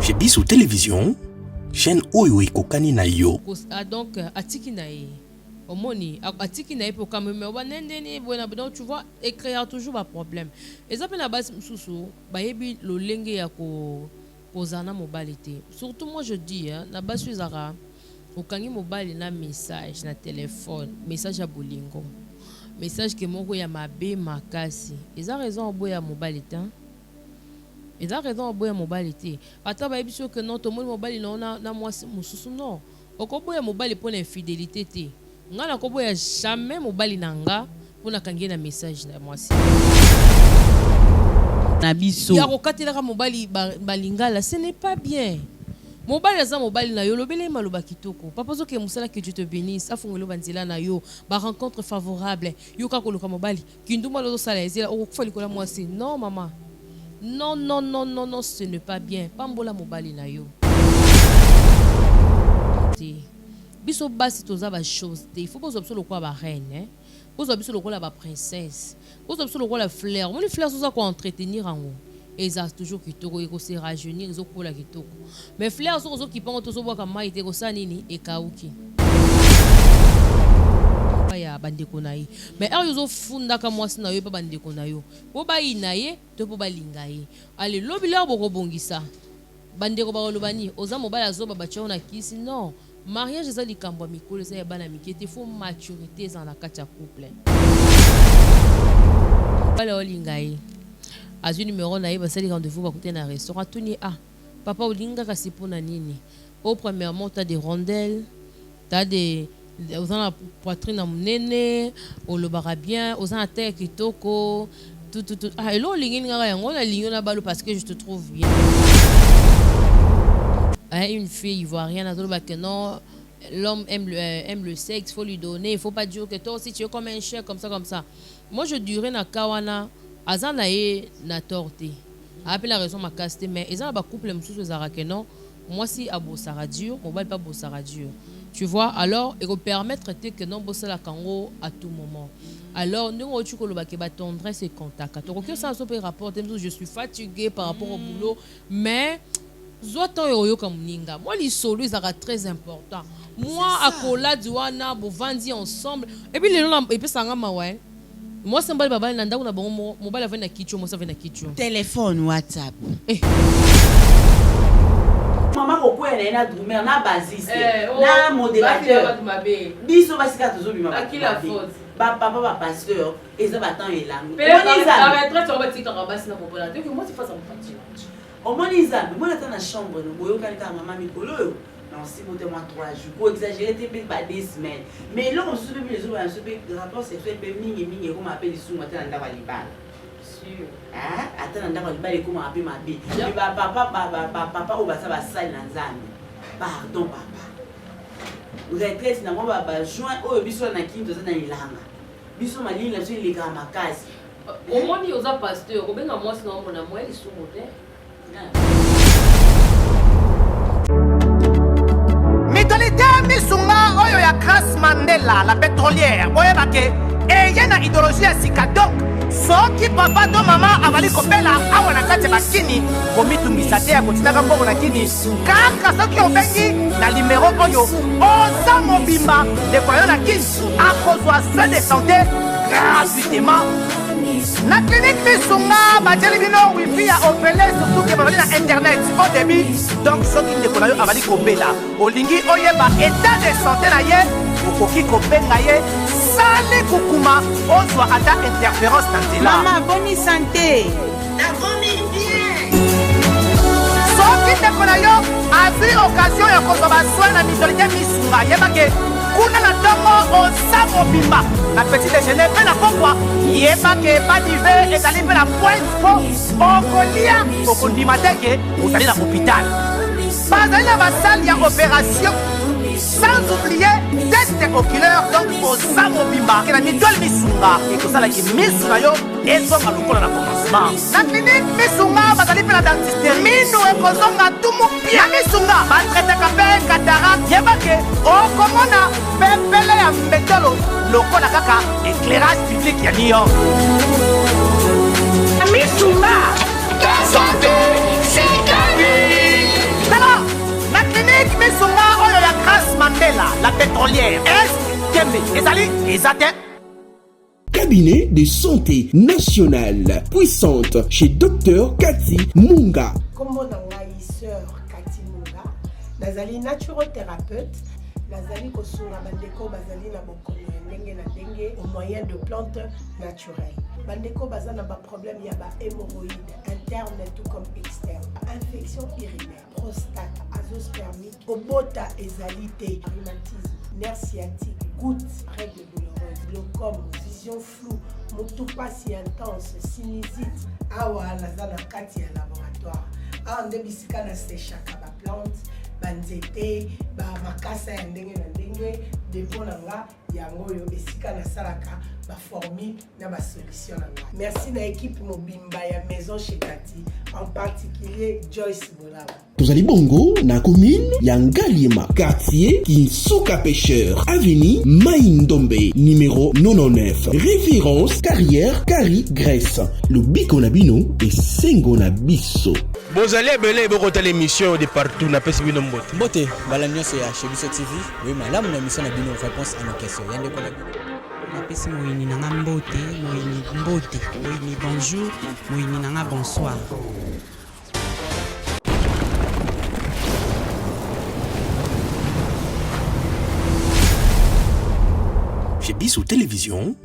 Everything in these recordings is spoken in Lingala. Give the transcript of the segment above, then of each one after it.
Chez Bissou Télévision, chaîne Oyo Kokani na yo. Donc, atiki na ye. Omoni, atiki na ye pour quand même, donc tu vois, écrire toujours un problème. Et ça, la base, bayebi lo lenge ya ko kozana mobilité. Surtout moi je dis, na base suizara, okangi mobile na message na téléphone, message à bolingo. Message que mon ya mabe makasi. Ils ont raison au boya mobilité. Ils ont raison au boya mobilité. Attends, bayebi sûr que non, tout le monde mobile na moi mususu non. Okoboya mobile pour l'infidélité té. Ngana koboya jamais mobile nanga pour na kangi na message na moi si. Na biso. Ya kokatela mobile balingala, ce n'est pas bien. Mobile za mobile na yo lobele maloba kitoko. Papa zo ke musala que Dieu te bénisse. Afungelo banzela na yo, ba rencontre favorable. Yo ka koloka mobile, kinduma lo sala ezela o kufali kola moi si. Non maman. Non non non non non, ce n'est pas bien. Pambola mobile na yo. Biso basi toza ba chose. Il faut pas observer quoi ba reine, hein. Vous observer quoi la princesse. Vous observer quoi la fleur. Mon fleur ça quoi entretenir en haut. Et ça toujours qui toko et se rajeunir ils ont pour la kitoko mais fleurs sont qui pendant tout bois comme moi était ça nini et kauki ya bandeko na ye mais er yo funda ka mwasi na yo pa bandeko na yo po ba inaye to po ba lingaye allez lobi la boko bongisa bandeko ba lobani oza mobala zo ba na kisi non mariage za likambo mikolo za ya bana mikete faut maturité dans la kati ya couple bala lingaye as un numéro na yeba sali rendez-vous ba côté na restaurant tuni papa olinga kasi pona nini premièrement tu as des rondelles tu as des aux la poitrine na munene au lobara bien aux en tête kitoko tout hello lingi nga yango na lingi na balo parce que je te trouve bien une fille ivoirienne a que non l'homme aime le sexe, faut lui donner, il faut pas dire que toi aussi tu es comme un chien comme ça. Moi je dirais na kawana azana ye na torté. Appelle la raison ma caste mais ils ont ba couple mususu zara que non. Moi si abo saradio, mobile pas bo saradio. Tu vois alors il faut permettre que non bossa la kango à tout moment. Alors nous on tu ko ba ke ba tendresse et contact. Donc que ça peut rapporter je suis fatigué par rapport au boulot mais Zoto yoyo comme ninga. Moi les solo ils sont très important. Moi à kola diwana bo vandi ensemble et puis les gens et puis ça ngama ouais. Moi c'est mbali baba nanda kuna bon mobile avec na kicho moi ça avec na kicho. Téléphone WhatsApp. Maman ko kwa na dormir na basiste. Na modérateur. Biso basika tozo bima. Akila faute. Papa pasteur et ça va tant elango. La retraite on va tika rabasi na populaire. Que moi c'est face à mon parti. Au moins les amis, moi dans la chambre, nous voyons quelqu'un maman mikolo. Non, si vous demandez 3 jours, pour exagérer, t'es pas des semaines. Mais là on se peut les autres, on se peut rapport sexuel peu mingi comme appelle les sous matin dans la libane. Sûr. Hein? Attends dans la libane comme appelle ma vie. Et papa ou bah ça va salir dans zami. Pardon papa. Retraite na moi ba juin au biso na kinto za na ilanga. Biso mali la sur les kamakasi. Au moins il y a un pasteur, au ben moi sinon mon amour il sous moteur. Mitolité misunga oyo ya Grace Mandela la pétrolière boyeba ke eye na idéologie ya sika donc soki papa to mama avali kopela awa na kati bakini komitungisa te ya kotinaka mbongo na kini kaka soki obengi na numéro oyo oza mobimba ndeko yo na kini akozwa soin de santé gratuitement. La clinique Misunga, Badjeli Bino, Wi-Fi a opéré surtout que vous na internet au début. Donc, ce qui est décollé avec Kobela, Olingi Oyeba, état de santé na ye, Okoki Kobenga ye, Sale Kukuma, on soit à ta interférence dans la. Maman, bonne santé. La famille bien. Ce qui est décollé a vu occasion de consommer soin na mitolité Misunga, Yebake. Kuna na tongo osamo bimba la petite déjeuner pe na kokwa yeba ke pas d'hiver et d'aller la pointe fo okolia okondima teke otali na hôpital bazali na basali ya opération sans oublier test oculaire donc osamo bimba ke na mitole misunga ekosala ki misu na yo ezonga lokola na commencement na clinique misunga bazali pe na dentiste mino ekozonga tumu pia misunga batretaka pe cataracte yeba ke okomona pepele ya mbetolo lokola kaka éclairage public ya New York. Misunga, ta santé, c'est ta vie. la pétrolière. Est Kembe, Ezali, Ezate. Cabinet de santé nationale puissante chez Dr Cathy Munga. Comme on a sœur Cathy Munga, nazali naturothérapeute, nazali kosunga bandeko bazali na bokono ndenge na ndenge au moyen de plantes naturelles. Bandeko bazana ba problème ya ba hémorroïdes interne tout comme externe, infection urinaire, prostate, azoospermique, obota ezalité, rhumatisme, nerf sciatique, gouttes, règles douloureuses, glaucome, vision floue, moutoupas intense, sinusite. Awa nazana kati ya laboratoire. Awa nde bisika na séchaka ba plante, banzete, ba makasa ya ndenge na ndenge, depo na nga yango yo esika na salaka ba formule na ba solution na nga. Merci na équipe mobimba ya maison chez Cathy, en particulier Joyce Bolaba. Tozali bongo na commune ya Ngaliema, quartier Kinsuka Pêcheur, avenue Maïndombe, numéro 99. Référence carrière Kari Grèce. Le biko na bino et sengo na biso. Bozali ebele bokota l'émission de partout na pesi bino mbote. Mbote, bala nyonso ya chez Biso TV. Oui, malamu na mission na bino réponse à nos questions. Yande ko na napesi moyini nanga mbote, moyini mbote, moyini bonjour, moyini nanga bonsoir. Chez Biso Télévision,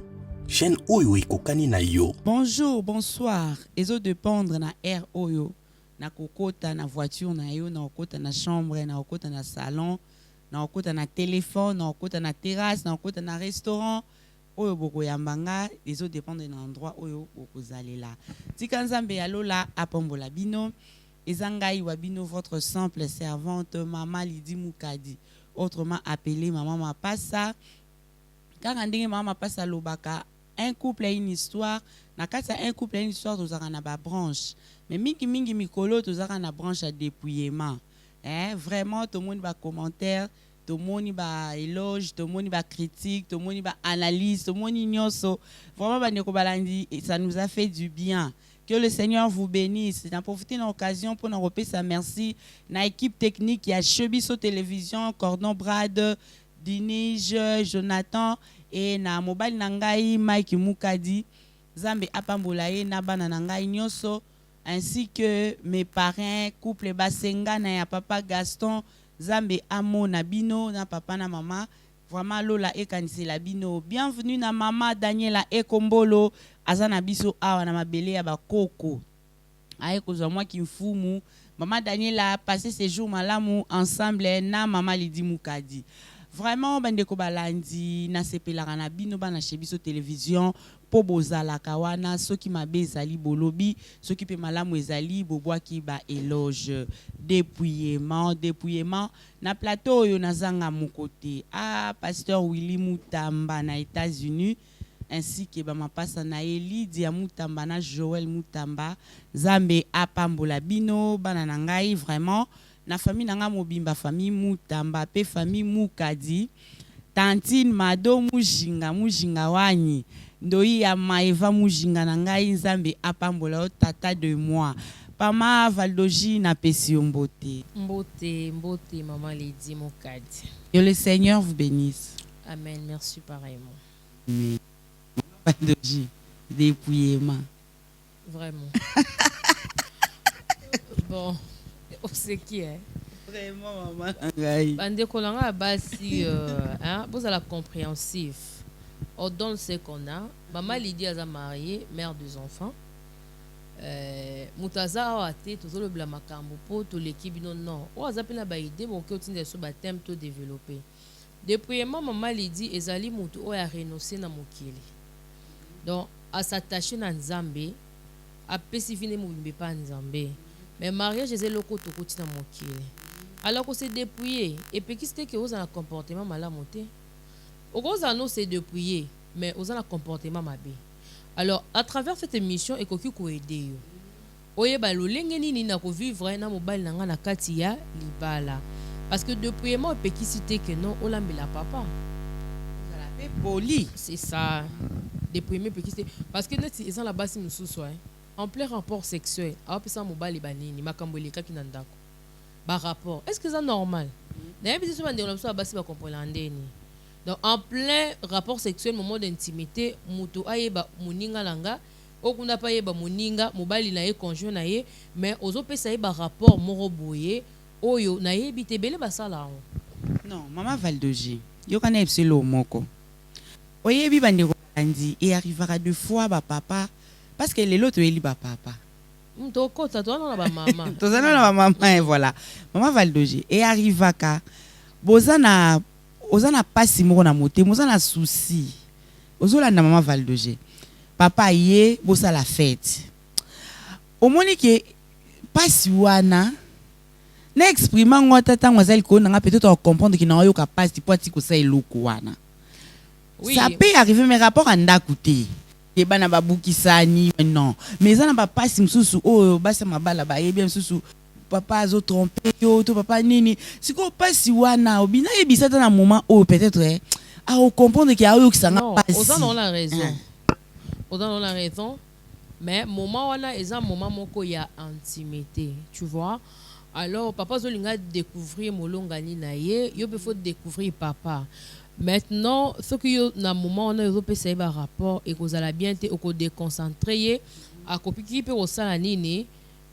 chaîne oyo ekokani na yo. Bonjour, bonsoir. Ezo dépendre na air oyo. Na kokota na voiture na yo, na kokota na chambre, na kokota na salon, na kokota na téléphone, na kokota na terrasse, na kokota na restaurant. Oyo boko yambanga, ezo dépendre na endroit oyo boko zalela. Tika nzambe ya lola apombola bino. Ezangai wabino votre simple servante Maman Lydie Mukadi, autrement appelée Maman Mapassa. Car ndenge Maman Mapassa lobaka, un couple a une histoire. Na kati un couple a une histoire, tozaka na ba branche. Mais mingi mikolo tozaka na branche à dépouillement. Vraiment tout le monde va commentaire, tout le monde va éloge, tout le monde va critique, tout le monde va analyse, tout le monde nyonso. Vraiment bandeko balandi, ça nous a fait du bien. Que le Seigneur vous bénisse. N'a profité de l'occasion pour nous repayer sa merci. Na équipe technique, il y a Chez Biso Télévision, Cordon Brad, Dinige, Jonathan et na mobile nangai Mike Mukadi, Zambe Apambolaye, Nabana nangai Nyoso, ainsi que mes parents, couple Basenga na ya papa Gaston, Zambe Amo na bino na papa na mama. Vraiment lola ekanisi la bino. Bienvenue na mama Daniela Ekombolo, azana biso awa na mabele ya bakoko. Aye kozwa moi ki mfumu. Mama Daniela a passé ses jours malamu ensemble na mama Lydie Mukadi. Vraiment bandeko balandi na sepelaka na bino bana Chez Biso Télévision po bozala kawana soki mabe ezali bolobi soki pe malamu ezali bobwaki ba éloge dépouillement na plateau yo nazanga mokote pasteur Willy Mutamba na États-Unis ainsi que ba mapasa na Lydia Mutamba na Joël Mutamba Zambe apambola bino bana na ngai vraiment na famille nanga mobimba famille Mutamba pe famille Mukadi Tantine Mado Mujinga wani ndoi ya Maeva Mujinga na ngai Nzambe apambola tata de moi Pama Valdoji na pesi mbote Maman Lydie Mukadi. Que le Seigneur vous bénisse. Amen, merci pareillement. Mais Valdoji dépouillement. Vraiment. Bon, c'est qui est vraiment maman. Bande kolanga basi vous allez compréhensif. On donne ce qu'on a. Maman Lydie a marié, mère deux enfants. Mutaza a été tout le blamakambo pour toute l'équipe non. On a appelé la idée pour que tu sur thème tout développé. Depuis maman Lydie ezali mutu o ya renoncer na mokili. Donc à s'attacher na Nzambe, à spécifier mobimbe pa Nzambe. Mais mariage ezali loko to koti na mokili. Alors que c'est dépouillé et puis qui c'était que vous avez un comportement malamoté. Au gros anneau c'est dépouillé mais vous avez un comportement mabé. Alors à travers cette émission et koki ko aider yo. Oye ba lo lengeni ni na ko vivre na mobile nanga na kati ya libala. Parce que dépouillement peut qui citer que non on la papa. Vous allez poli. C'est ça. Dépouillement peut qui citer parce que net ils ont la base nous sous en plein rapport sexuel. A ça mobile banini makambo le kaki na ndako. Ba rapport. Est-ce que c'est normal? D'ailleurs, si on basi ba comprendre ndeni. Donc en plein rapport sexuel, moment d'intimité, muto ayeba muninga langa, okunda pa yeba muninga, mobali na ye conjoint na ye, mais ozo pesa yeba rapport moro boye, oyo na ye bitebele basala. Non, maman Valdoji, yo kana epselo moko. Oyebi bandeko andi et arrivera deux fois ba papa parce que les l'autre eli ba papa. Mtokota to na ba mama. Tozana na ba mama et voilà. Maman Valdoji et arriva ka bozana pasi moko na moté, bozana souci. Ozola na maman Valdoji. Papa ye bosa la fête. Au moni que pasi wana na exprimer ngota tangwazali ko na peut-être comprendre que na yo ka pasi po ti ko sa eloko wana. Oui. Ça peut arriver, mes rapports en d'accouter. Et ben, na boukisani, non. Mais ça n'a pas passé, m'soussou, oh, basa ma bala, ba, et bien, m'soussou, papa, a trompé, yo, to papa, nini. Si qu'on passe, wana, ou bien, et bien, ça dans un moment, oh, peut-être, à comprendre qu'il y a eu que ça n'a pas passé. Aux on a raison. Aux on a raison. Mais, moment, wana, et ça, moment, moko, il y a intimité. Tu vois? Alors, papa, zolinga découvrir molongani na ye, yo, il faut découvrir papa. Maintenant, ce qui est dans le moment où on a fait un rapport et que vous allez bien te déconcentrer, à copier pour ça nini,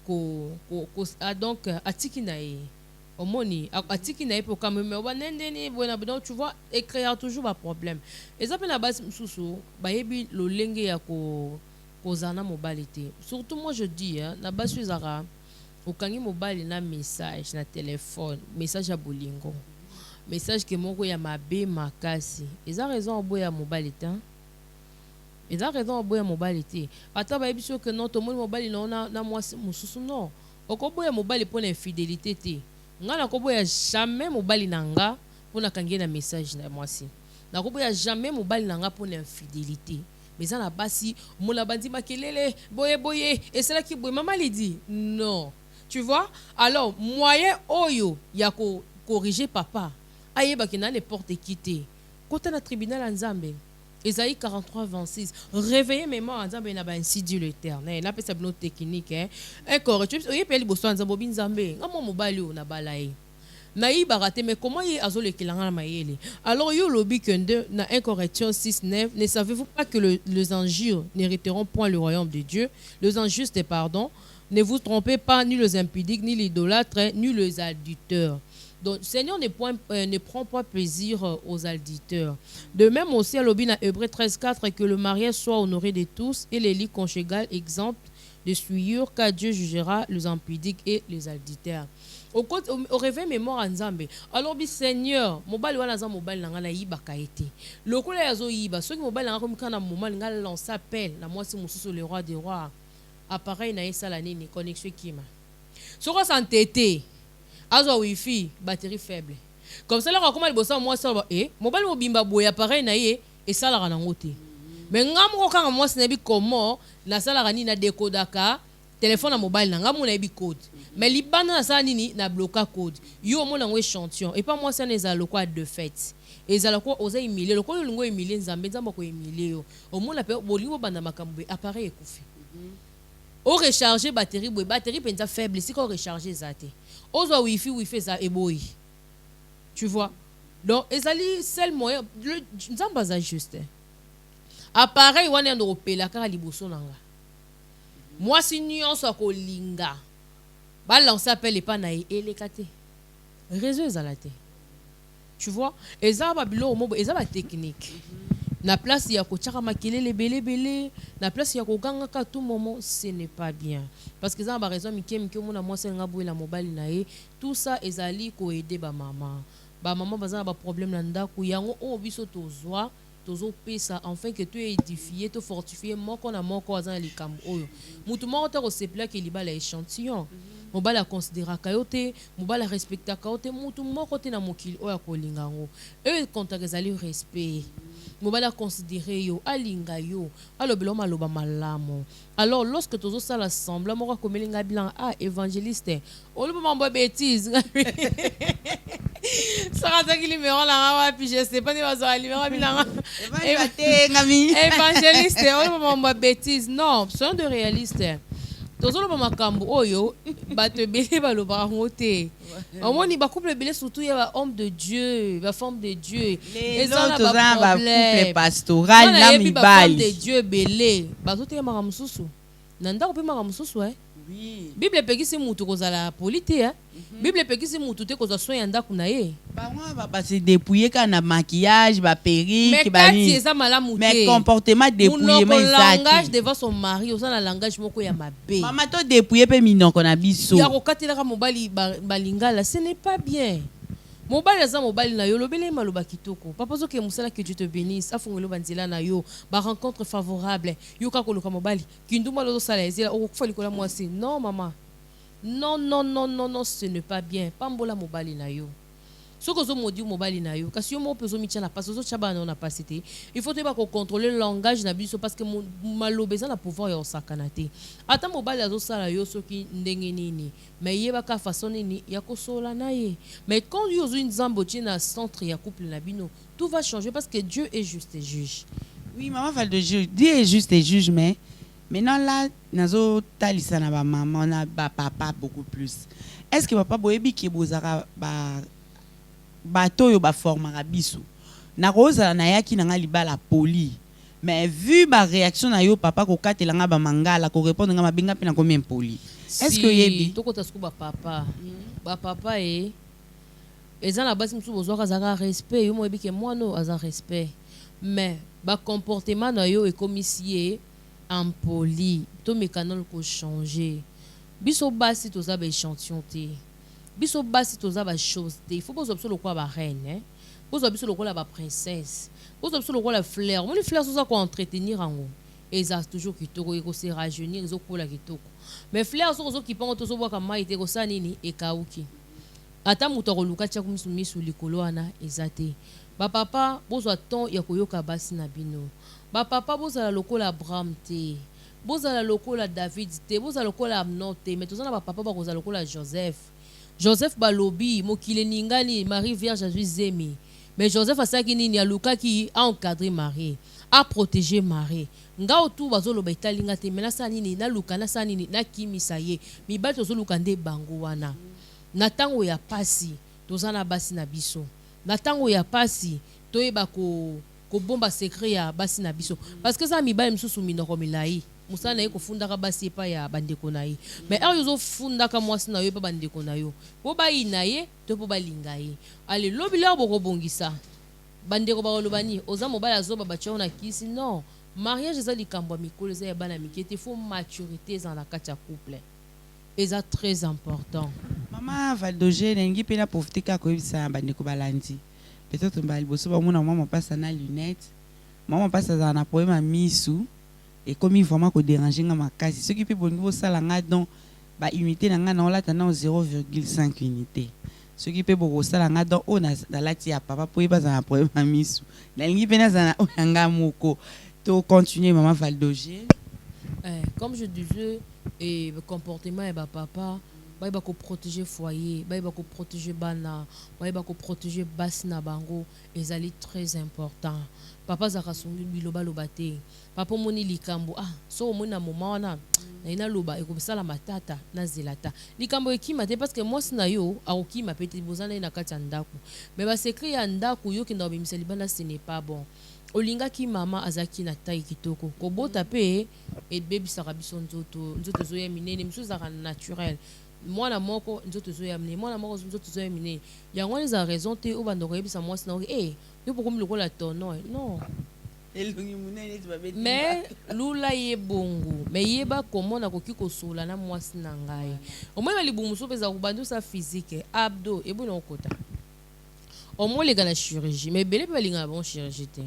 donc à tikinae, au moni, à tikinae pour quand même, donc tu vois, écrire toujours un problème. Et ça fait la base sous bah yebi le lenge ya ko zana mobilité. Surtout moi je dis, la base sur Zara, au kangi mobile na message na téléphone, message à bolingo. Message que mon ya mabe makasi. Ils ont raison au boya mobilité. Ils ont raison au boya mobilité. Attends ba ebiso que non tout le monde mobile na moi mususu non. Oko boya mobile pour l'infidélité té. Ngana ko boya jamais mobile nanga pour na kangi na message na moi si. Na ko boya jamais mobile nanga pour l'infidélité. Mais ça na basi mon la bandi makelele boye et c'est là qui boye maman lui dit non. Tu vois? Alors moyen oyo ya ko corriger papa. Ayeba ki na n'importe qui te. Côté na tribunal en Zambie. Esaïe 43:26. Réveillez mes morts en Zambie na ba ainsi dit l'Éternel. Na pesa bino technique Un correcteur. Oye peli boso en Zambie bin Zambie. Ngamo mobali o na balaye. Na yi barate mais comment yi azole kelanga na mayele. Alors yo lobi que na 1 Corinthiens 6:9. Ne savez-vous pas que les injures n'hériteront point le royaume de Dieu? Les injustes, pardon. Ne vous trompez pas, ni les impudiques, ni les idolâtres, ni les adultères. Donc, Seigneur ne prend pas plaisir aux auditeurs. De même aussi, à l'objet dans Hébreux 13:4, que le mariage soit honoré de tous et les lits conjugales exempts de souillure, car Dieu jugera les impudiques et les auditeurs. Au réveil mémoire en Zambie. Alors, Seigneur, mobile wana za mobile na ngana yiba kaete. Lokola yazo yiba, ceux qui mobile na ngana kana moment ngala lance appel, na moi c'est mususu le roi des rois. Appareil na yesa la nini connexion kima. Soko santété. Azo wifi batterie faible comme ça là comment le bossa moi ça mobile mobimba boya pareil na ye et ça la rango te mais ngamo kanga moi sinabi comment na sala rani na décodaka téléphone na mobile na ngamo na bi code mais libana na ça nini na bloquer code yo mo na ngo échantillon et pas moi ça les aloko de fait et aloko oza humilier loko lingo humilier nzambe nzambe ko humilier yo au moins la pe bolingo banda makambo appareil ekufi o recharger batterie penza faible si ko recharger zate ozo wifi ça eboyi. Tu vois? Donc ezali seul moyen nzamba za juste. Appareil wana ndo opela kaka liboso nanga. Moi si nyonso ko linga. Ba lancer appel pas na elekate. Réseau ezalate. Tu vois? Ezaba bilo mo ezaba technique. Na place ya ko tchaka makelele belé na place ya ko ganga ka tout moment ce n'est pas bien parce que ça ba raison mikem ke mona moi c'est ngabou la mobile na ye tout ça ezali ko aider ba maman bazana ba problème na ndako yango o biso tozwa tozo pesa enfin que tu édifié to fortifié moko na moko azana likambo oyo mutu moko to ko sepla ke libala échantillon mobala considéra kayote mobala respecta kayote mutu moko te na mokili oya ko lingango e konta ezali respect mobala considérer yo alinga yo alobelo maloba malamo. Alors lorsque tous ça l'assemble moko komelinga bilan évangéliste oloba mambo bêtise ça rata ki numéro la wa puis je sais pas ni va numéro bilan évangéliste oloba mambo bêtise non soyons de réaliste tozoloba makambo oyo bato ebele balobaka ngo te omoni bacouple ebele surtout ya bahomme de Dieu bafemme de Dieu eza na bacouple pastoral na mibali bafemme de Dieu ebele bazotelemaka mosusu na ndako mpe maka mosusu bible epekisi mutu kozala poli te bible epekisi mutu te kozwa soin ya ndako na ye bango base dépouiller ka na maquillage baperike kati eza malamu te mais comportement dépouillement ezaki langage devant son mari oza na langage moko ya mabe mama to dépouiller pe minoko na biso ya kokatelaka mobali balingala ce n'est pas bien mobali aza mobali na yo lobele maloba kitoko papa zoke musala que Dieu te bénisse afungolo banzela na yo ba rencontre favorable yo ka koloka mobali kinduma lozo sala ezela okufa likola mwasi non maman non ce n'est pas bien pambola mobali na yo soko zo modi mobali na yo kasi yo mo pezo mitia na passe zo chaba na passe te il faut te ba ko contrôler le langage na biso parce que maloba eza na pouvoir ya osakana te ata mobali azo sala yo soki ndenge nini mais yeba ka façon nini ya kosola na ye mais quand yo zo une zambotie na centre ya couple na bino tout va changer parce que Dieu est juste et juge. Oui maman Val de juge Dieu est juste et juge mais maintenant là nazo talisa na ba maman na ba papa beaucoup plus est-ce que papa boyebi ki bozaka ba bato yo ba formaka biso na kozala na yaki na nga libala poli mais vu ba réaction na yo papa ko katela nga ba mangala ko répondre nga mabenga pe na combien poli est-ce que yebi to kota sku ba papa eza na basi msu bozwaka zaka respect yo moyebi ke mwana aza respect mais ba comportement na yo ekomisie en poli to mécanol ko changer biso basi to za ba échantillon te biso basi toza ba chose te il faut bozo biso lokwa ba reine bozo biso lokwa ba princesse bozo biso lokwa la fleur mon fleur soza ko entretenir ango eza toujours kitoko eko se rajeunir zo kola kitoko mais fleur zo ki pango tozo bwa ka mai te ko sa nini e kauki ata muto ko luka tia kumisu misu likolo ana eza te ba papa bozo ton ya koyoka basi na bino ba papa bozo la lokola Abraham te bozo la lokola David te bozo la lokola Amnon te mais toza na ba papa ba koza lokola Joseph balobi mokile ningani Marie Vierge azui zemi mais Joseph asaki nini aluka ki a encadrer Marie a protéger Marie nga otu bazoloba italinga te mena sa nini na luka na sa nini na kimisa ye mibali tozoluka nde bango wana na tango ya pasi tozana basi na biso na tango ya pasi toyeba ko bomba secret ya basi na biso parce que ça mibali msusu minoko milai musana ye kofundaka basi pa ya bandeko na ye mais er yozo fundaka mwasi na yo pa bandeko na yo po bayina ye to po balinga ye ale lobi la bokobongisa bandeko bakolobani oza mobali azoba batyo na kisi non mariage eza likambo ya mikolo eza ya bana mike te faut maturité eza na kati ya couple eza très important mama Valdoge nengi pe na profiter ka koyebisa bandeko balandi peut-être mbali boso bamona mama passa na lunette mama passa za na problème misu et comme il vraiment ko déranger nga makasi ce qui peut bongi bo sala nga donc ba unité na nga na olata na 0,5 unité ce qui peut bo sala nga donc on a dans la tia papa po iba za na problème misu na lingi pena za na nga moko to continuer maman Valdoge comme je disais et le comportement et ba papa ba ko protéger foyer ba ko protéger bana ba ko protéger basi na bango ezali très important papa zaka songi biloba lobate papa moni likambo so moni na moma wana na ina loba ekobisala matata na zelata likambo ekima te parce que moi sina yo akokima pete bozana ina kati ya ndako mais ba secret ya ndako yo kenda obimisa libana ce n'est pas bon olinga ki mama azaki na taille kitoko kobota pe et baby saka biso nzoto zo ya minene miso zaka naturel mwana moko nzoto zo ya minene mwana moko nzoto zo ya minene yango les a raison te o bandoko yebisa moi sina yo pokomi lokola tono non mais lula ye bongo mais yeba komona koki kosola na mwasi na ngai omoi libumu so peza kubandu sa physique abdo ebona okota omoi lega na chirurgie mais bele pe linga bon chirurgie te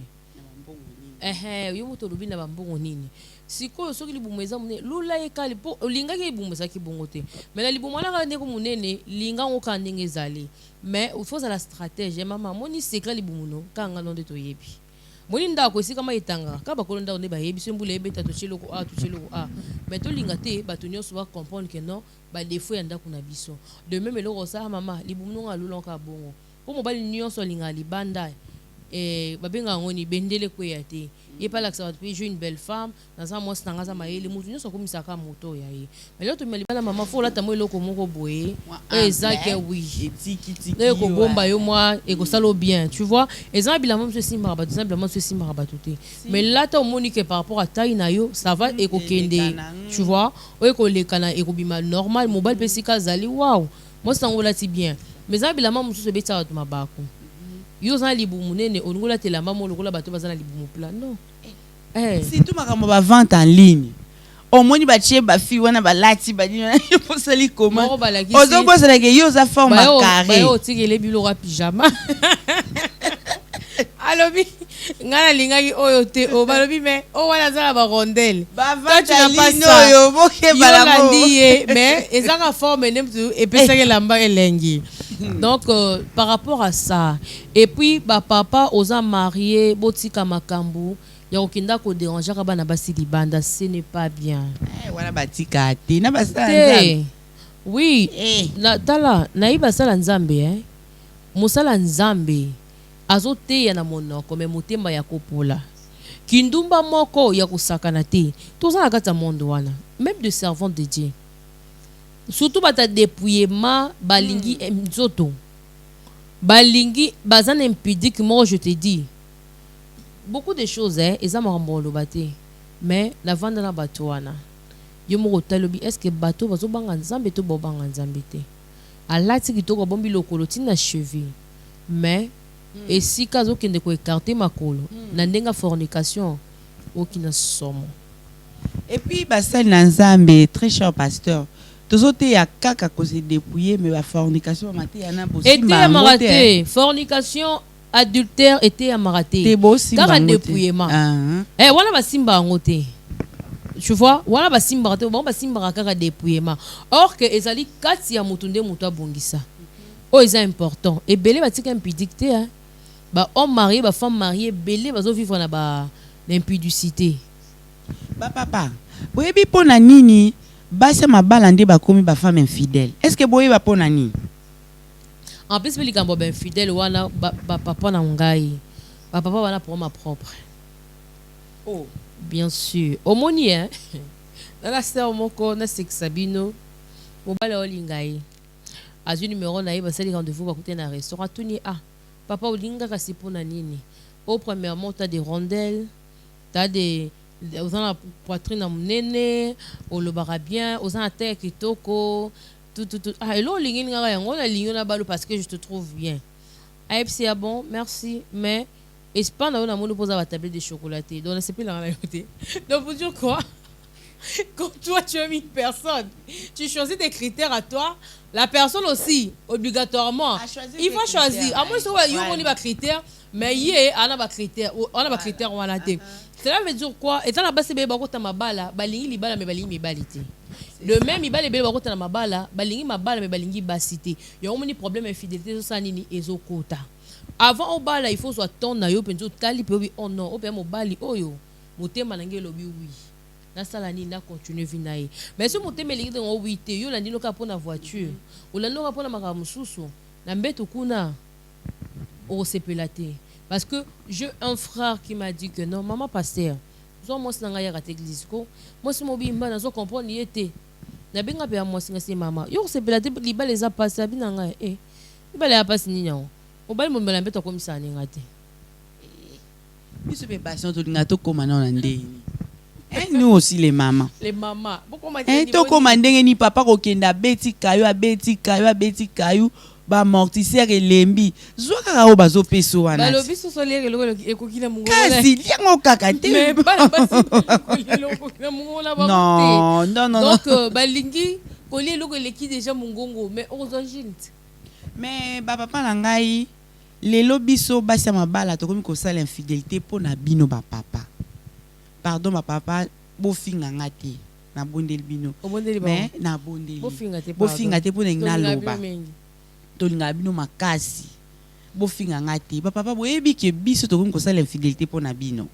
yo moto lobi na bambongo nini sikoyo soki libumu eza munene lula ye kali po linga ke libumu ezaki bongo te mais na libumu wana ndeko munene linga ngoka ndenge ezali mais il faut la stratégie mama moni secret libumu no kanga ndo toyebi moni ndako esika ma etanga ka bakolo ndako nde bayebi so mbula ebeta to chiloko mais to linga te bato nyonso ba comprendre que non ba défaut ya ndako na biso de même eloko sa mama libumu no nga lula ka bongo po mobali nyonso linga libanda et babenga ngoni bendele ko yate et pas là que ça va jouer une belle femme dans un mois stanga za maele mutu nyoso comme ça ka moto ya ye mais là to meli bala maman faut là tamo eloko moko boye ezake oui et ko bomba yo moi et ko salo bien tu vois ezan bilamam se simba ba ezan bilamam se simba ba touté mais là to monique par rapport à taille na yo ça va et ko kende tu vois et ko lekana et ko bima normal mobile pesika zali waouh moi sango là ti bien mais ezan bilamam se beta to mabako yo za libu munene ongola telamba mo lokola bato bazana libu mu plan non si tout makambo ba vente en ligne au moni ba tie ba fi wana ba lati ba dina pour sali comment ozo bossa la yo za forme carré ba yo tigele bilora pyjama alobi ngana lingaki oyo te o balobi mais o wana za ba rondelle ba vente en ligne oyo boke bala mo mais ezanga forme nemtu epesaka lamba elengi. Donc par rapport à ça et puis ba papa oza marié botika makambu ya okinda ko déranger ka bana basi libanda ce n'est pas bien wana batika te na basala oui na tala na iba sala nzambe musala nzambe azote ya na monoko me mutemba ya kopola kindumba moko ya kusakana te toza na kata monde wana même de servant de Dieu. Surtout bata dépouillement balingi nzoto balingi bazan impudique moi je te dis beaucoup de choses eza makambo lobate mais la vente na bato wana yo moko talobi est-ce que bato bazo banga nzambe to bobanga nzambe te alati kitoko bombi lokolo tina cheville mais et si kazo kende ko écarter makolo na ndenga fornication okina somo et puis basali na nzambe très cher pasteur tozote ya kaka ko se dépouiller mais la fornication maté yana possible était fornication adultère était amaraté car dépouillement wana basimba ngote tu vois wana basimba te bon basimba kaka dépouillement or que ezali kati ya mutunde muto abongisa o eza important et belé batika impudicité ba homme marié ba femme mariée belé bazo vivre na ba l'impudicité ba papa boyebi pona nini basi mabala nde bakomi ba femme infidèle est-ce que boyeba pona nini en plus les gambo ben fidèle wana ba papa na ngai ba papa wana pour ma propre oh bien sûr au moni dans la sœur moko na sexabino mobala olingai azu numéro na yeba sali rendez-vous ba côté na restaurant tuni papa olinga kasi pona nini au premièrement t'as des rondelles t'as des aux la poitrine monene au le bien aux en terre kitoko tout hello lingi ngara yango na lingi na balo parce que je te trouve bien c'est bon merci mais espère na mono poser la tablette de chocolaté donc c'est plus la côté donc pour dire quoi quand toi tu aimes une personne tu choisis des critères à toi la personne aussi obligatoirement il faut choisir à moins que yo moni ba critères mais yé ana ba critères wana te. Cela veut dire quoi? Étant là-bas, c'est bien bakota mabala, balingi libala mais balingi mibalite. Le même ibale bele bakota na mabala, balingi mabala mais balingi basité. Il y a un problème infidélité ça nini ezokota. Avant au bala, il faut soit ton na yo penzo tali pe oh non, au pe mo bali oyo. Motema nange lobi oui. Na sala ni na continue vinaye. Mais ce motema lingi ngo oui te yo landi loka pona voiture. Ou landi loka pona makamususu. Na mbeto kuna o sepelate. Parce que j'ai un frère qui m'a dit que non, maman pasteur, moi c'est dans l'église, moi c'est mon bimba, je comprends n'y était. Na benga pe moi c'est maman. Yo c'est belate liba les a passé binanga il va les a passé ni non. O bali mon belambe to comme ça ni ngate. Biso pe patient to ngato comme na ndeni. Nous aussi les mamans. Les mamans. Pourquoi m'a dit to comme ndenge ni papa ko kenda beti kayu ba morticière elembi zwaka o bazo peso wana balobi so solere lokolo ekokina mungo kasi liango kaka te mais bana basi kokina mungo na ba non donc balingi kolie loko leki déjà mungongo mais origine mais ba papa na ngai lelo biso basi mabala to komi ko sala infidélité po na bino ba papa pardon ba papa bo finga ngati na bondeli bino mais na bondeli bo finga te po na loba tolinga bino makasi bo finga ngati ba papa boyebi ke biso to ko sala infidélité pona bino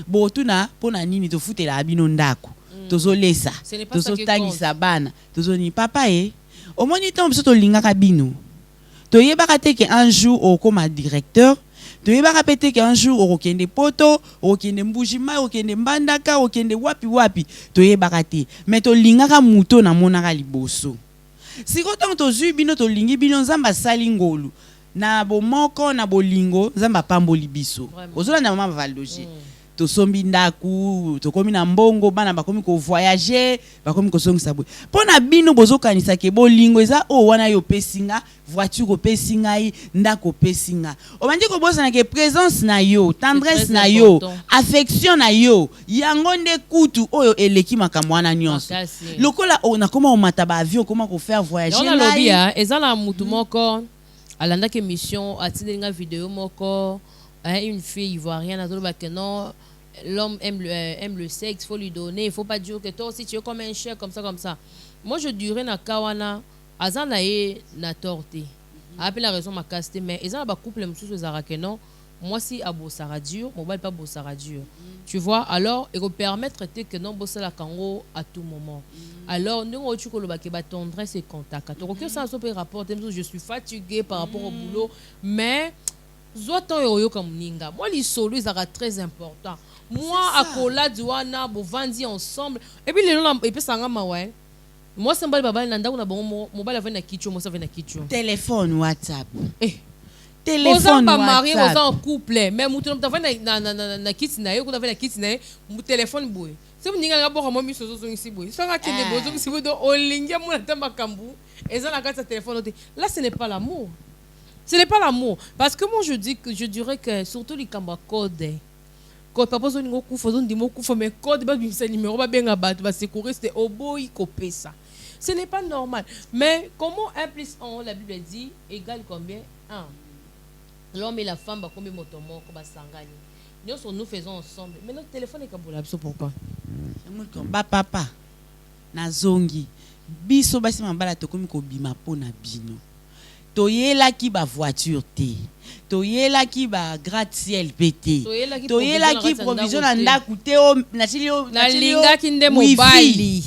bo tuna pona nini to futela bino ndako tozolesa tozotangisa bana tozoni papa au moni temps biso tolinga ka bino to yebaka te ke un jour au comme directeur toyebaka pe te qu'un jour okokende poto okokende mbujima okokende mbandaka okokende wapi toyebaka te mais tolingaka muto na monaka liboso siko ntango tozwi bino tolingi bino nzambe asali ngolu na bomoko na bolingo nzambe apamboli biso ozolanda mama Valdoger tosombi ndaku tokomi na mbongo bana bakomi ko voyager bakomi ko songisa boy pona bino bozokanisa ke bolingo eza o wana yo pesinga voiture ko pesinga yi ndako pesinga obandi ko bosa na ke présence na yo tendresse na yo affection na yo yango nde kutu oyo eleki makambo wana nyonso lokola ona koma o mata ba avion koma ko faire voyager on a lobby eza na mutu moko alanda ke mission atindelinga vidéo moko une fille ivoirienne a dit que non, l'homme aime le sexe, il faut lui donner, il ne faut pas dire que toi aussi tu es comme un chien, comme ça. Moi je dirais na kawana, azan na ye na torté. Après la raison ma casté, mais ils ont un couple monsieur que non, moi si à bossara dur, mon bal pas bossara dur. Tu vois, alors il faut permettre que non bosser la kango à tout moment. Alors nous on dit que le baké ba tendresse et contact. Donc que ça peut rapporter, je suis fatigué par rapport au boulot, mais moi les solos ils très important moi à kola diwana bovandi ensemble et puis les gens et puis ça ngama ouais moi c'est mbali baba nanda kuna bon mobile avec na kicho moi ça avec na kicho téléphone WhatsApp téléphone pas marié aux en couple mais mutu na na kiti na yo kuna avec na kiti na mu téléphone boy c'est ninga ngabo mo mi sozo ici boy ça ngakende bozo si bodo olingia mo na tamba kambu eza na kati téléphone là ce n'est pas l'amour. Ce n'est pas l'amour. Parce que moi, je dirais que surtout les cambas code. Quand papa zoni ngoku fozon di moku fo mais code ba bimisa numéro ba benga bat ba secourir c'est oboy copé ça. Ce n'est pas normal. Mais comment 1 plus 1 la Bible dit égale combien 1. L'homme et la femme ba combien motomo ko ba sangani. Nous faisons ensemble. Mais notre téléphone est kabola c'est pourquoi. Ba papa na zongi biso basi mambala tokomi ko bima pona bino. Toyela ki ba voiture te toyela ki ba gratte-ciel pété toyela ki provision na ndaku te o na linga kinde mobile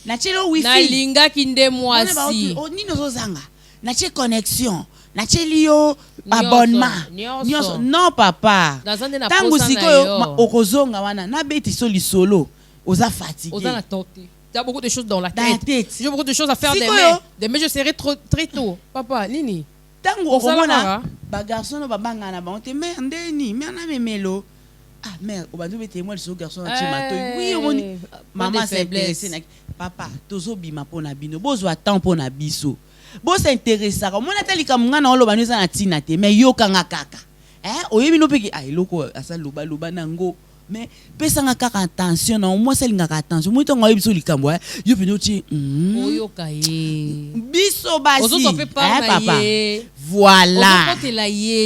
na chilo wifi na linga kinde mwasi o nino zozanga na che connexion na chilio abonnement non papa tangu sikoyo okozonga wana na beti soli solo oza fatigué oza na tante. Il y a beaucoup de choses dans la tête. J'ai beaucoup de choses à faire demain je serai très tôt. Papa, Nini. Tango okomona ba garçon no babanga na ba onte mère ndeni mère na memelo. Ah mère, obandu bete moi le garçon na chimato. Oui, omoni maman s'est blessée na papa, tozo bima pona bino. Bozo attend pona biso. Bo s'intéressa. Mona talika mungana olobanu za na tina te, mais yo kanga kaka. Oyebi no peki ah eloko asa loba nango. Mais pesanga kaka attention na moi c'est linga attention moi tonga biso likambo yo pino ti oyo kaye biso basi papa voilà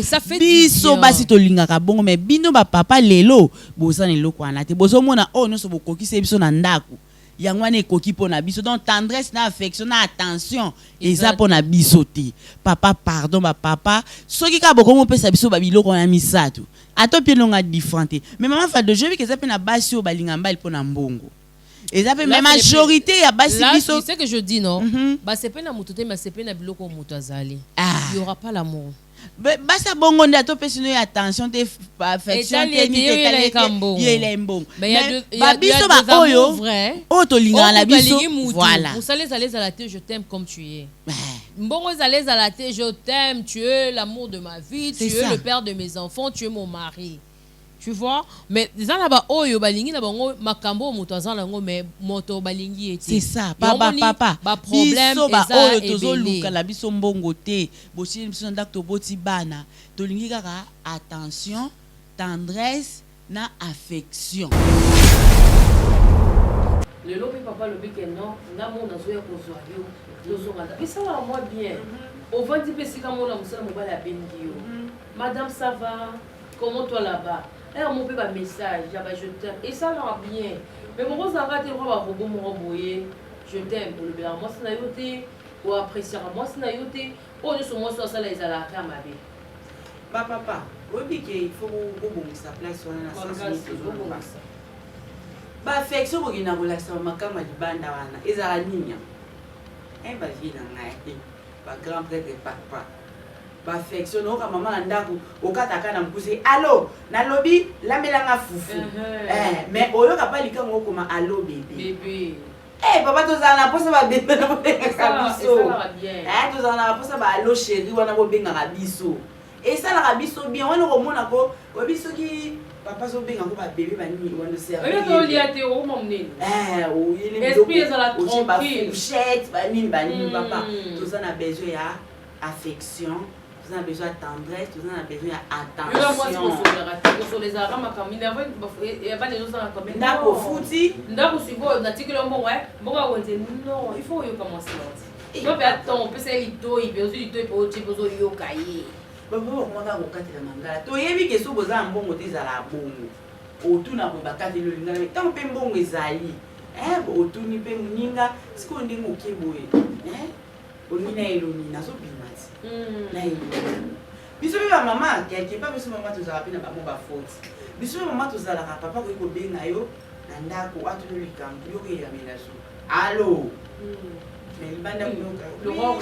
ça fait biso basi to linga ka bongo mais bino ba papa lelo boza ne loko ana te bozo mona oh no so bokoki se biso na ndako yangwane koki pona biso donc tendresse na affection na attention eza pona biso te papa pardon ba papa soki ka boko mo pesa biso ba biloko na misato ato pielonga différente mais maman Valdoger vi que ça pe na basi o balinga mbali pona mbongo eza pe mais majorité ya basi biso c'est que je dis non ba c'est pe na mutote mais c'est pe na biloko muto azali il y aura pas l'amour basa bongo nda to pesi no attention te affection te ni yele mbongo ba biso ba oyo o to linga la biso voilà vous allez à la tête je t'aime comme tu es mbongo allez à la tête je t'aime tu es l'amour de ma vie tu es le père de mes enfants tu es mon mari tu vois mais ça là ba oyo balingi na bango makambo moto azala ngo mais moto balingi ete c'est ça papa ba problème ba oyo tozo luka la biso mbongo te bosi biso ndak to boti bana to lingi kaka attention tendresse na affection le lobi papa lobi que non na monde azoya kozwa yo lozonga et ça va moi bien au vandi pesika mona musala mobala ya bengi yo madame ça va comment toi là-bas mon père message je t'aime et ça va bien mais mon rose a raté le roi robot mon roboyer je t'aime pour le bien moi c'est naïoté ou apprécier moi c'est naïoté oh ne sont moi ça les à la cam avec papa oui il faut bon ça place on a la ba affection ko gina relaxa makama libanda wana ezala ninya ba vie na ngai ba grand frère de papa affection oka mama na ndako okataka na mkusi allo nalobi lamelanga fufu mais oyoka pa likango okoma allo bébé papa tozala na posa ba bébé na bobenga biso tozala na posa ba allo chéri wana bobenga biso et ça la biso bien wana ko mona ko biso ki papa so benga ko ba bébé ba nini wana servir to lia te o momnene o yele esprit ezala tranquille fourchette ba nini papa tozala na besoin ya affection. Vous avez besoin de tendresse, vous avez besoin d'attention. Ndako futi. Ndako siko na tikilo mbongo mbongo wonze non, il faut yo commencer là. Moi peut attendre, peut c'est lito, il peut aussi lito il peut aussi poser yo kaye. Babo ko nga ko katela mangala. To yebi ke so boza mbongo te zala bongo. Otuna ko bakati lo lingala mais tant pe mbongo ezali. Otuni pe muninga, siko ndingo keboye. Onina eloni nazo bimati. Biso ba mama quelque part biso mama tozala pena ba mo ba faute. Biso mama tozala ka papa ko ko benga yo na ndako atu le likambo yo ke ya menaso. Allo. Mais banda le robot.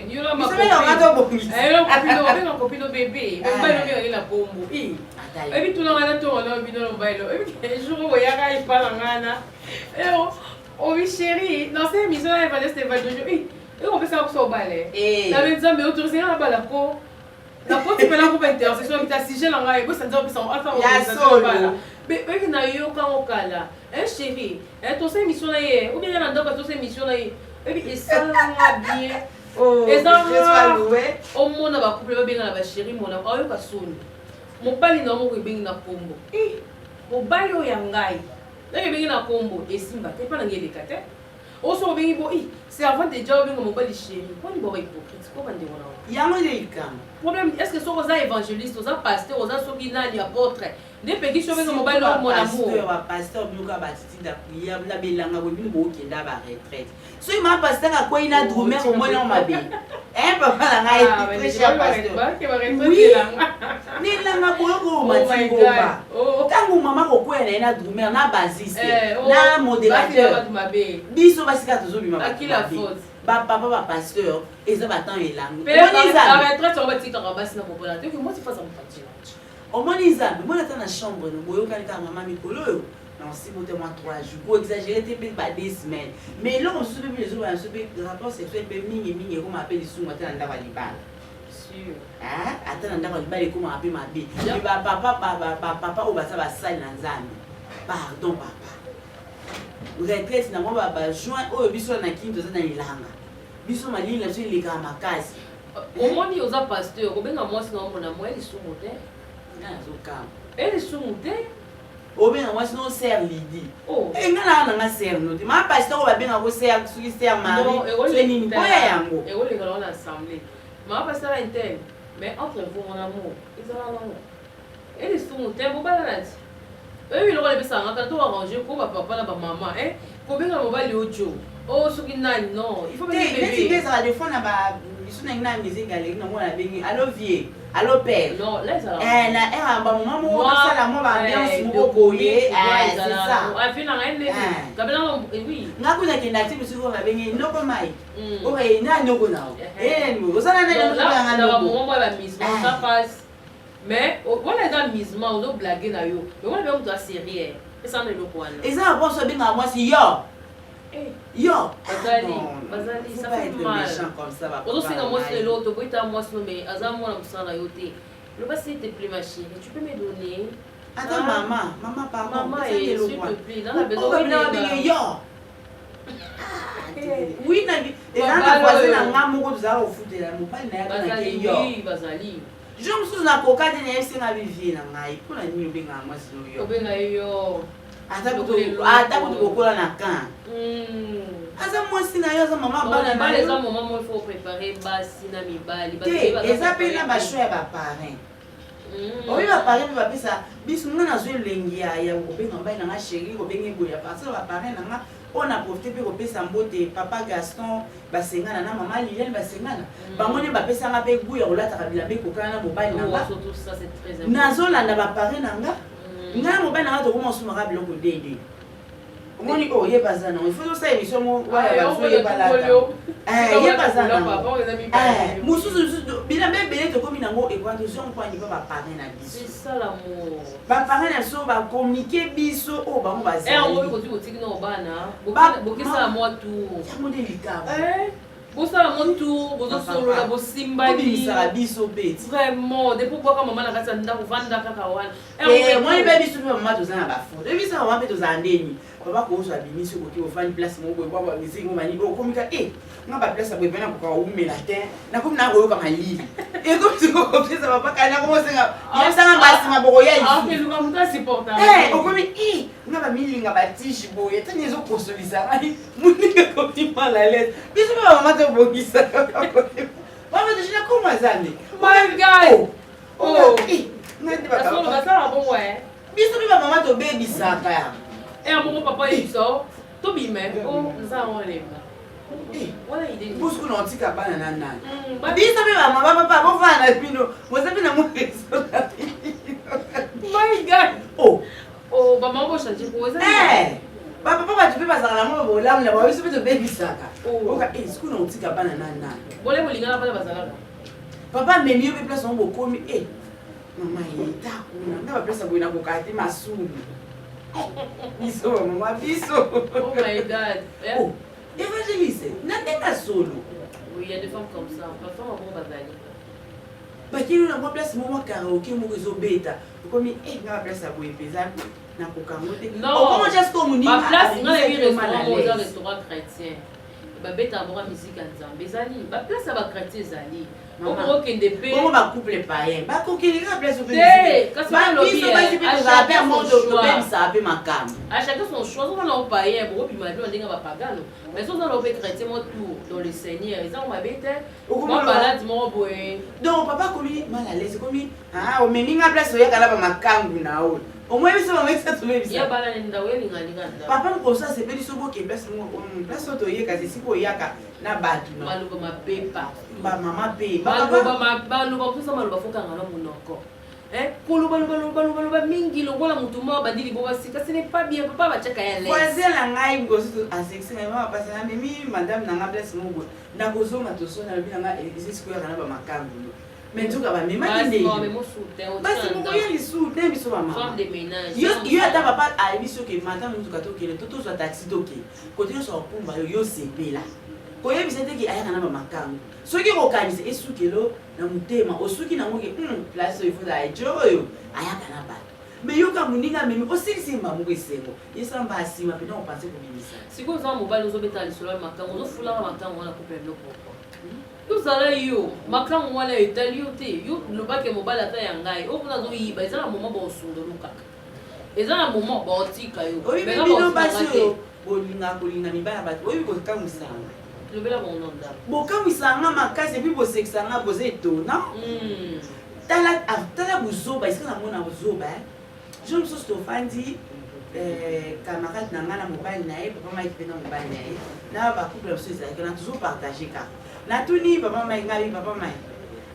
Ni la ma. Biso ba ngato bo. Lo copino bébé. Ba lo bien la bombo. Et puis tout le monde to on bino lo bailo. Et puis jour où ya ga ipala ngana. Oh oui chérie, non c'est mission elle va laisser va d'aujourd'hui. Et on fait ça au balai. La maison mais autorisé à la balako. La porte tu peux la couper intersection qui t'a sigé là et vous ça dit ça attends. Ya solo. Mais na yo quand on kala. Chérie, ton c'est mission là ou bien là dans ton c'est mission là. Et puis ça va bien. Oh. Et ça va louer. Au monde va couper va bien la chérie mon a yo ka solo. Mon pali na mo ko bien na kombo. Mon bali o yangai. Là il vient na combo et simba t'es pas dans les kate o so bengi bo c'est avant de job bengi mo bali chéri ko ni bo hypocrite ko bande wona yango de ikam problème est-ce que so za évangéliste za pasteur za so ki nani apôtre ne peki so bengi mo bali mon amour pasteur bioka batiti da prière la belanga ko bini bo kenda ba retraite so ima pasteur ka ko ina drumer o mona o mabe papa la ngai très cher pasteur oui ni la maboko matingo ba tangu mama ko kwena ina drumer na basiste na modérateur biso basika tozobima ba papa ba pasteur eza batan elango la retraite on va tika rabasi na popola te que moi c'est pas ça me fatigue au moniza moi na ta chambre no boyo kalika mama mikolo non si vous moi 3 jours pour exagérer t'es pas 2 semaines mais là on se peut les autres on se peut rapport sexuel pe mingi comme appelle ici moi ta ndaba libala sûr attends ndaba libala comme appelle ma bi ba papa o ba sa ba sali na nzambe pardon papa retraite na moi ba juin o biso na kinto za na ilanga biso malili la so ileka makasi au moni oza pasteur obenga moi sinon mona moi eli sumote na zoka eli sumote obenga moi sinon sert lidi ngana nga sert no te ma pasteur o ba benga ko sert suki sert mari so nini boya yango e ole ngala na assemblée ma pasteur interne mais entre vous mon amour ezala non eli sumote bo balance eux ils ont ça ngata to arranger ko ba papa na ba maman ko benga mobali ojo oh soki nani non il faut bien bébé mais ça des fois na ba biso na ngina musique galère na mona bengi allo vieux allo père non là ça na ba maman mo ça la mo ba ambiance mo boye c'est ça a fait na ngene kabela oui ngakuna kenda ti biso ba bengi ndoko mai o na ndoko nao no ça na ndoko na ngana mo ba mise ça passe mais voilà dans misement on doit blaguer na yo mais on va bien sérieux et ça ne le quoi et ça bon ça bien moi si yo bazali ça fait mal comme ça va on sait que moi c'est l'autre boy ta moi mais azam moi na sana yote le bas s'il te plaît ma chérie tu peux me donner attends maman pardon maman s'il te plaît dans la maison oui na et là na voisin na ngamo ko za o futela mopali na ya bazali bazali je me suis na koka de na yesi na vivie na ngai pour na nini benga moi sino yo obenga yo ata kutu kokola na kan aza mwasi na yo aza mama bana na les hommes maman il faut préparer basi na mibali eza pe na ba choix ya ba parrain oyi ba parrain pe ba pesa biso nga na zo elengi ya kobenga mbai na nga chérie kobenga boya parce ba parrain na nga on a profité pe kopesa mbote papa Gaston basengana na mama Liliane basengana bango ne bapesa nga pe goût ya kolata kabila pe kokana na mobali na nga surtout ça c'est très important nazolanda ba parrain na nga nga mobali na nga tokoma osumaka biloko dede omoni o yeba za non il faut ça émission mo wala ba so yeba la yeba za non mususu bila même belé to komi nango équation kwa ni ba parrain na biso c'est ça l'amour ba parrain na so ba communiquer biso o ba mo ba za on ko ti na obana bokisa la moi tout ya mo délicat bosala mo tour bozosolola bosimbali biso beti vraiment depuis boka mama na kati ya ndako vanda kaka wana moi mpe biso mpe mama toza na bafoto ebisa mama mpe toza ndeni papa koozwa bimisi okoki ofandi place moko boye bwa misiki mo bani okomika nga baplace boye mpena koka oumela te nakomi na koyoka malili ekomi kokopesa papa kali nakomosenga yosanga basima bokoya eluka moto asupporta okomi nga bamilinga batishi boye tani ezokosolisa ngai moninga komi malalese biso mpe bamama tobongisaka mama toshina koma zane basala bongo biso mpe bamama tobebisaka bongo papa yebiso tobime nzala olemba busuku na otika bana na nani biso mpe bamama papa bofana na bino boza mpe na moreso na bamama bochange poza bapapa bato mpe bazalaka na mo bolamu na babiso mpe tobebisaka oka suku na otika bana na nani bole bolingana bana bazalaka papa memi yo mpe place yango bokomi mama eta kuna nga baplace boye na kokaa te masumu biso bamama biso oh my god évangéliste natenga solo oui il y a des femmes comme ça parfois ma bombe bazali bakili na mwa place moko karaoke moko ezobeta okomi nga baplace boye peza na kokango te okoma jasko moninga baplace nga na restaurant mo eza restaurant chrétien babeta bongo musique ya nzambe ezali baplace ya bachrétien ezali okokende mpe bongo bacouple payen bakokelinga place tobebisaka mpe makambo à chacun son choix soza na opayen bokobima mpe bandenge bapagano mais soza na ope chrétien mo tour dans le seigneur eza ngo mabe te babaladi moko boye donc papa komi malalese komi omeminga place oyakala bamakangu na oyo omoi biso bamaisa tobebisa papa mposo asepeli so boke place oyo toyeka esika oyaka na bato maloba mapepa bamama mpe baloba mosusa maloba fokanga na monoko koloba mingi longola motu moko bandili bo basika ce n'est pas bien papa batiaka ya voisin na ngai ngosusu asexe mama pasi na memi madame na nga place moko nakozonga tosona alobi na nga esika oyaka na bamakambo mais nzoka bamemaki ndebasi moko ya lisu te biso bamama yo ata papa ayebi soki madame nzoka tokende to tozwa taxi toke kote nyonso akumba yo yosepela koyebisa teke ayaka na bamakambo soki kokanisa esukelo na motema osuki nango ke place oyo ifozala ejo oyo ayaka na bato mais yoka moninga memi osilisi mbango esengo yesamba asima mpena opanse kobimisa sikoyo oza mobali ozobeta lisolo ya makambo ozofulaka makambo wana couple biloko tozala yo makambo wana etali yo te yo lobake mobali ata ya ngai oyo mpona azoyiba eza na moma baosundolu kaka eza na moma baotika yo bino basi oyo bolingaka kolinga mibali ya bato oyebi kokamwisanga lobela bongo ndako bokamwisanga makasi epi bosekisanga boza etona tala bozoba esika na mona bozoba jo mosusu tofandi camarade na ngai na mobali na ye papa maiki mpe na mobali na ye na bacouple ya biso ezalaki na tozopartage kaka natuni papa mai ngai papa mai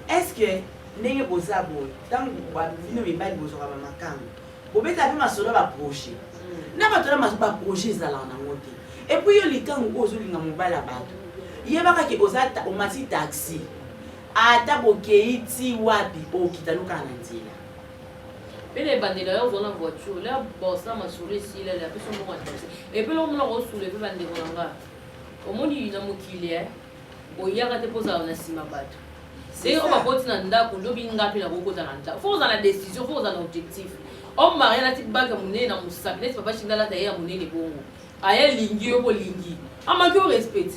est ce que ndenge boza boye ntango bino mibali bozwaka bamakambo bobeta mpe masolo baproche na bato na baproche ezalaka nango te epuis yo likango oyo ozolinga mobali ya bato yebaka ke omati taxi ata bokei ti wapi okita lokaka na nzela pele ebandela yo ozona voiture la bosa masolo esila la peso mbongo ya taxi epele omona kosouleve bandeko na nga omoni na mokili oyaka te mpo ozala na nsima bato ndenge oyo bakoti na ndako lobi ngapi na kokota na ndako fo ozala na décision fo ozala na objectif omarie nati baka monene na mosapi neti papa shinga lata ye ya monene bongo aya lingi yo bolingi amaki o respect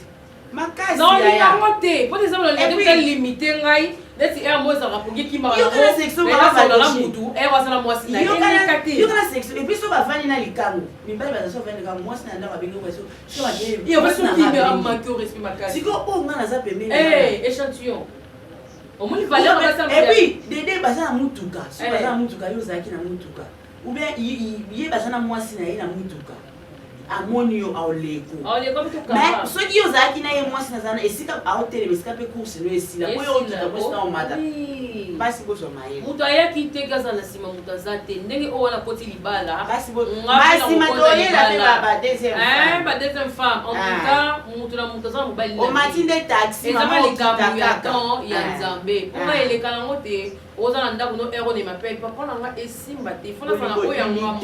makasi naolingango te po te ezamona lingi limite ngai neti ere mo ezalaka pongi kimakalala mutu ere wasala mwasi na elika te yokala section epuis so bafandi na likango mibali baza so bafandi likango mwasi na ndako abengi baso yobasokime amaki o respect makasi siko oyo nga naza pembeni échantillon omoni valeur epuis dede baza na mutuka so baza na mutuka yo ozalaki na mutuka ou bien ye baza na mwasi na ye na mutuka amoni yo aoleko Aoleko bituka. mais soki yo ozalaki na ye mwasi nazana esika aotelema esika mpe course no esila po yo okita posina omata basi bozwa mayele Mutu ayaki te gaza na sima mutu aza te ndenge oyo wana koti libala. basi matoyela mpe ba deuxième femme. Ba deuxième femme. En tout cas, mutu na mutu aza mobali. omati nde taxi mama likambo ya okita temps ya Nzambe. Pona eleka nango te oza na ndako no ero ne mape papa na nga esimba te. Fona fana oyo ya ngamo.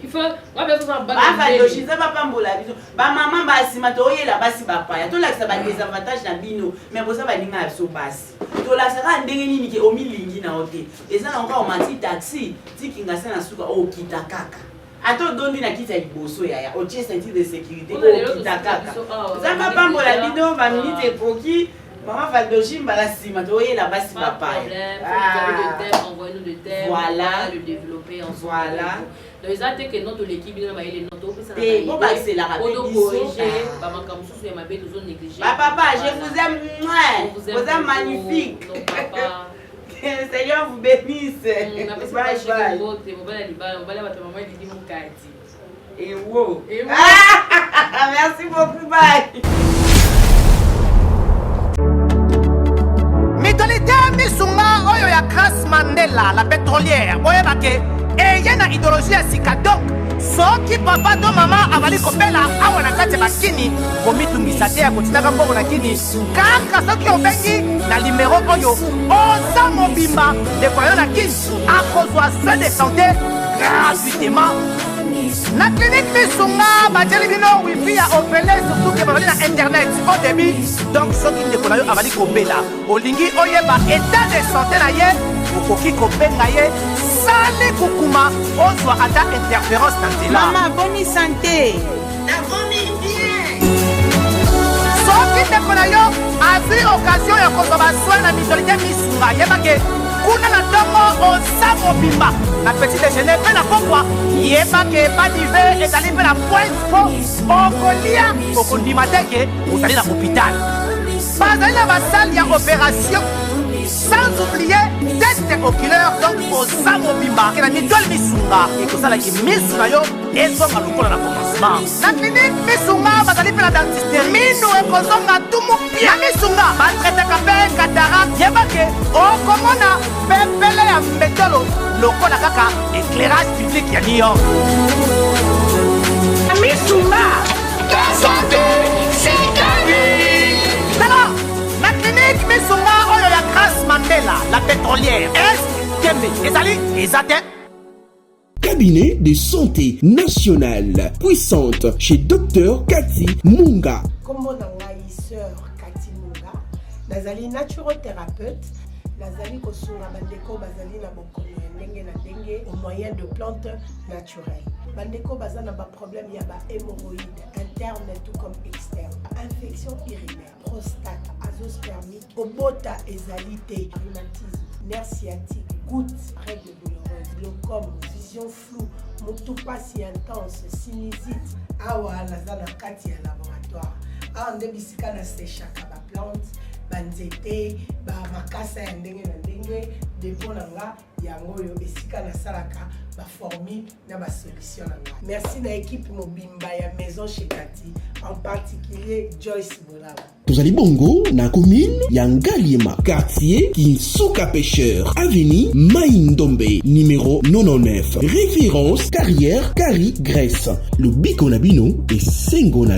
Il faut bafadoshiza bapambola biso bamama basima toyela basi bapaya tolakisa badesavantage na bino mais boza baninga ya biso basi tolakisaka ndenge nini ke omilingi na yo te eza na oka omati taxi tikinga se na suka okita kaka ata odondi na kiti ya liboso yaya otie ceinture de sécurité okita kaka eza bapambola bino baminute ekoki Maman Valdochim, la cima, la base papa. Envoyez-nous le thème, voilà. On va le développer ensemble. Voilà. Donc, ils ont que notre équipe, ils ont les notes. C'est la répétition. Papa, je vous aime. Vous êtes magnifique. Seigneur vous bénisse. Bye bye. Et wow. Merci beaucoup. Bye. Mitolite misunga oyo ya Grace Mandela la pétrolière boyeba ke eye na idéologie ya sika donc soki papa to mama avali kopela awa na kati ya bakini komitungisa te ya kotinaka mbongo na kini kaka soki obengi na limero oyo oza mobimba ndeko yo na kini akozwa soin de santé gratuitement na clinique misunga batieli bino wifi ya opele surtout ke bazali na internet au début donc soki ndeko na yo avali kobela olingi oyeba état de santé na ye okoki kobenga ye sale kokuma ozwa ata interférence na nzela Maman, bonne santé. soki ndeko na yo azwi occasion ya kozwa basoi na mitolite misunga yebake kuna na ntongo oza mobimba na petit déjeuner mpe na pokwa yebake badive ezali mpe na point po okolia okondima teke ozali na hôpital bazali na basale ya opération sans oublier test oculaire donc oza mobimba ke na mitole misunga ekosalaki misu na yo ezonga lokola na commencement na clinique misunga bazali mpe na dentiste minu ekozonga tumu pia misunga batretaka mpe cataracte yebake okomona pepele ya mbetolo lokola kaka éclairage public ya New York misunga santé tala na clinique misunga oyo ya Grace Mandela la pétrolière est kembe ezali ezate Cabinet de santé nationale puissante chez Dr Cathy Munga. Kombo na ngai sœur Cathy Munga, nazali naturothérapeute, nazali kosunga bandeko bazali na bokono ya ndenge na ndenge au moyen de plantes naturelles. Bandeko baza na ba problème ya ba hémorroïdes interne tout comme externe, infection urinaire, prostate, azoospermie, obota ezali te, rhumatisme, nerf sciatique, gouttes, règles douloureuses, glaucome, vision floue, motopasi intense, sinusite. Awa naza na kati ya laboratoire. Awa nde bisika na séchaka ba plante, banzete, ba makasa ya ndenge na ndenge, depo na nga yango yo esika na salaka ba formule na ba solution na nga. Merci na équipe mobimba ya maison chez Cathy, en particulier Joyce Bolaba. Tozali bongo na commune ya Ngaliema, quartier Kinsuka Pêcheur, avenue Maïndombe, numéro 99. Référence carrière Carrie Grèce. Le Biko Nabino et Sengo Nabino.